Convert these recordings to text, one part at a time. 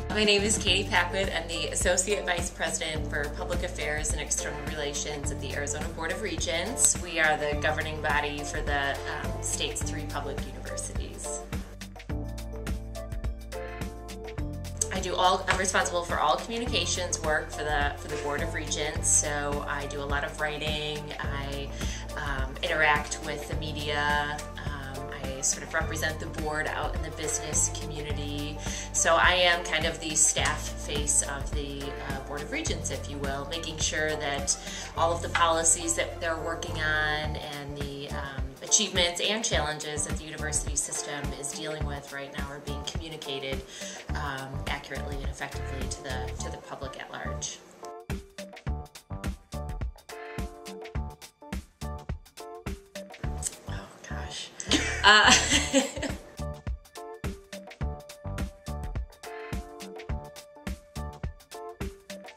My name is Katie Packwood. I'm the Associate Vice President for Public Affairs and External Relations at the Arizona Board of Regents. We are the governing body for the state's 3 public universities. I'm responsible for all communications work for the Board of Regents, so I do a lot of writing, I interact with the media, I sort of represent the board out in the business community. So I am kind of the staff face of the Board of Regents, if you will, making sure that all of the policies that they're working on and the achievements and challenges that the university system is dealing with right now are being communicated accurately and effectively to the public at large. Oh gosh.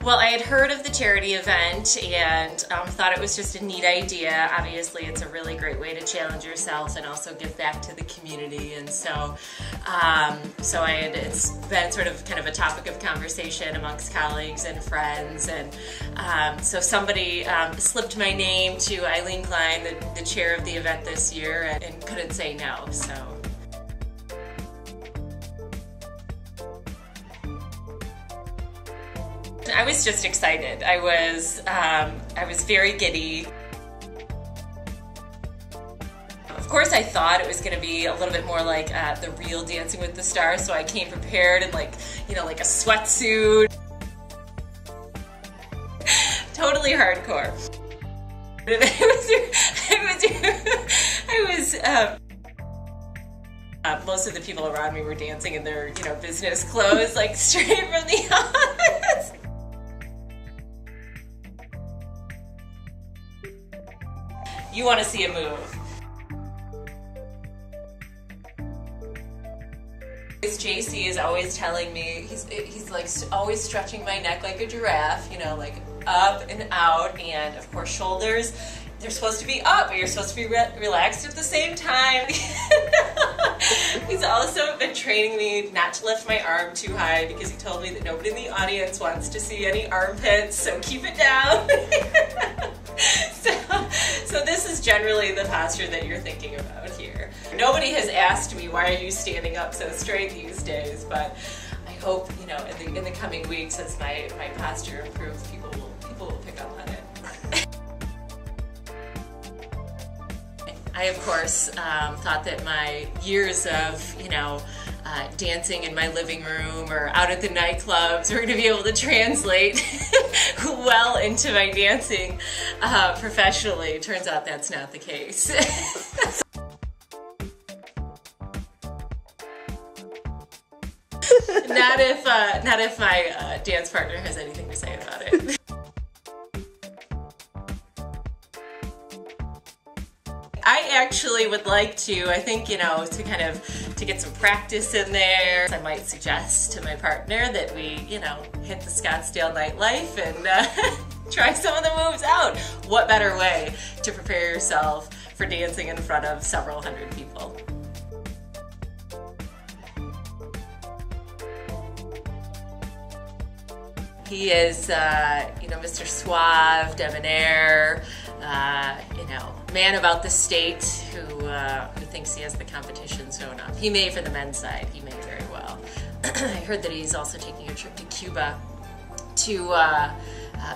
Well, I had heard of the charity event and thought it was just a neat idea. Obviously, it's a really great way to challenge yourself and also give back to the community. And so, it's been sort of kind of a topic of conversation amongst colleagues and friends. And so somebody slipped my name to Eileen Klein, the chair of the event this year, and couldn't say no. So. I was just excited. I was very giddy. Of course, I thought it was going to be a little bit more like the real Dancing with the Stars, so I came prepared in like a sweatsuit. Totally hardcore. Most of the people around me were dancing in their, business clothes, like straight from the office. You want to see a move. JC is always telling me, he's like always stretching my neck like a giraffe, like up and out, and of course shoulders, they're supposed to be up, but you're supposed to be relaxed at the same time. He's also been training me not to lift my arm too high because he told me that nobody in the audience wants to see any armpits, so keep it down. So this is generally the posture that you're thinking about here. Nobody has asked me, why are you standing up so straight these days, but I hope, in the coming weeks as my posture improves, people will pick up on it. I, of course, thought that my years of, dancing in my living room or out at the nightclubs were going to be able to translate well into my dancing professionally. Turns out that's not the case. Not if my dance partner has anything to say about it. I actually would like to, I think, to get some practice in there. I might suggest to my partner that we, hit the Scottsdale nightlife and try some of the moves out. What better way to prepare yourself for dancing in front of several hundred people? He is, Mr. Suave, debonair, man about the state who thinks he has the competition sewn up. He may for the men's side, he may very well. I heard that he's also taking a trip to Cuba to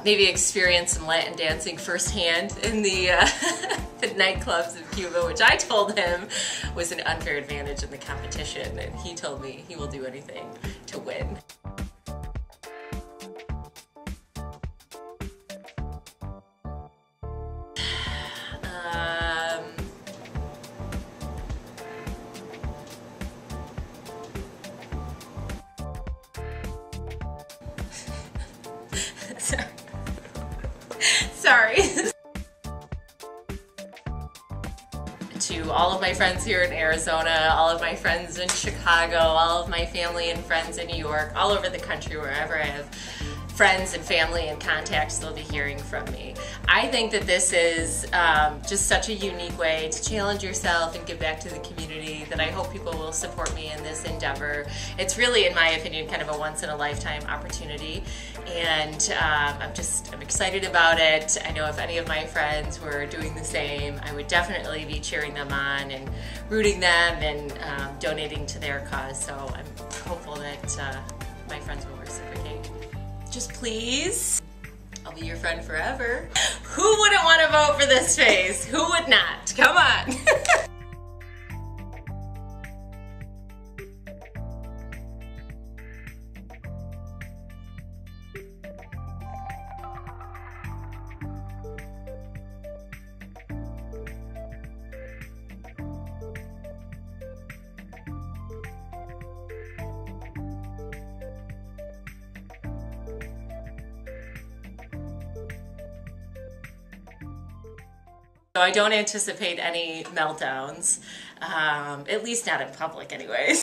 maybe experience some Latin dancing firsthand in the, the nightclubs of Cuba, which I told him was an unfair advantage in the competition, and he told me he will do anything to win. Sorry. To all of my friends here in Arizona, all of my friends in Chicago, all of my family and friends in New York, all over the country, wherever I have friends and family and contacts, they'll be hearing from me. I think that this is just such a unique way to challenge yourself and give back to the community that I hope people will support me in this endeavor. It's really, in my opinion, kind of a once-in-a-lifetime opportunity, and I'm excited about it. I know if any of my friends were doing the same, I would definitely be cheering them on and rooting them and donating to their cause, so I'm hopeful that my friends will reciprocate. Just please, I'll be your friend forever. Who wouldn't want to vote for this face? Who would not? Come on. So I don't anticipate any meltdowns, at least not in public anyways.